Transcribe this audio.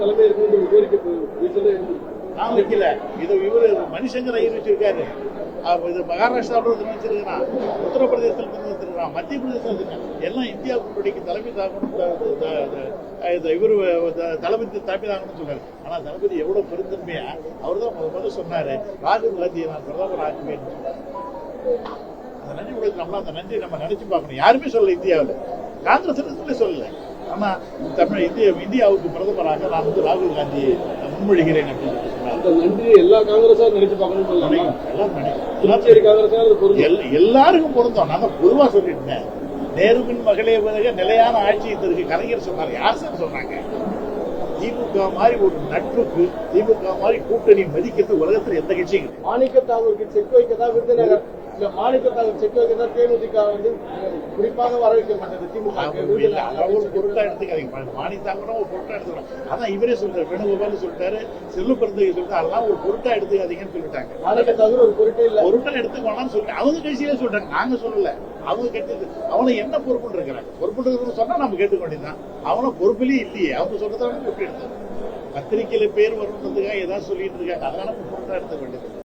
தலைமை இருக்கணும் கோரிக்கை நான் வைக்கல. இது இவரு மணிசங்கர் ஐயர் வச்சிருக்காரு. இது மகாராஷ்டிராவில் வச்சிருக்கிறான், உத்தரப்பிரதேசத்தில் வச்சிருக்கிறான், மத்திய பிரதேசத்தில் எல்லாம் இந்தியா கூட்டணிக்கு தலைமை தாங்கணும், இவரு தளபதி தலைமை தாங்கணும்னு சொன்னாரு. ஆனா தளபதி எவ்வளவு பெருந்தன்மையா அவர் தான் முதல்ல சொன்னாரு, ராகுல் காந்தியை நான் பிரதமர் ஆக்குவேன். அந்த நன்றி உலகத்தில் நம்மள அந்த நன்றி நம்ம நினைச்சு பார்க்கணும். யாருமே சொல்லல, இந்தியாவில் காங்கிரஸ் சொல்லல. ஆனா இந்தியாவுக்கு பிரதமராக நான் ராகுல் காந்தியை முன்மொழிகிறேன் அப்படின்னு அந்த நன்றியை எல்லா காங்கிரஸாரும் நினைச்சு பார்க்கணும். எல்லாருக்கும் பொருந்தோம். நான் பொதுவா சொல்லிட்டேன். நேருவின் மகளே உலக நிலையான ஆட்சி இதற்கு கலைஞர் சொன்னார். யார் சார் சொன்னாங்க? திமுக மாதிரி ஒரு நட்புக்கு, திமுக மாதிரி கூட்டணி மதிக்கிறது உலகத்தில் எந்த கட்சியும் மாணிக்க தாகூருக்கு செக் வைக்கதான் விருதுநகர் மாணிக்க தாகூர் செக் வைக்கதான் தேமுதிக குறிப்பாக வரவேற்கப்பட்டது. திமுக ஒரு பொருட்டா எடுத்துக்காதீங்க. மாணித்தாங்கன்னா ஒரு பொருட்டா எடுத்துக்கலாம். அதான் இவரே சொல்றாரு, வேணுகோபால் சொல்லிட்டாரு, செல்வ பெருந்தகை சொல்லிட்டு அதெல்லாம் ஒரு பொருட்டா எடுத்துக்காதீங்கன்னு சொல்லிட்டாங்க. மாணிக்க தாகூர் ஒரு பொருட்டே இல்ல, பொருட்டா எடுத்துக்க வேணாம்னு சொல்லிட்டு அவங்க கட்சியிலே சொல்றாங்க. நாங்க சொல்லல, அவங்க கட்சி அவனை என்ன பொறுப்புன்னு இருக்கிறாங்க. பொறுப்பு சொன்னா நம்ம கேட்டுக்க வேண்டியதுதான். அவனை பொறுப்பிலேயே இல்லையே, அவங்க சொல்றதை எப்படி எடுத்தாங்க? பத்திரிகையில பேர் வரணுன்றதுக்காக ஏதாவது சொல்லிட்டு இருக்காங்க. அதனால பொருட்டா எடுத்துக்க வேண்டியது.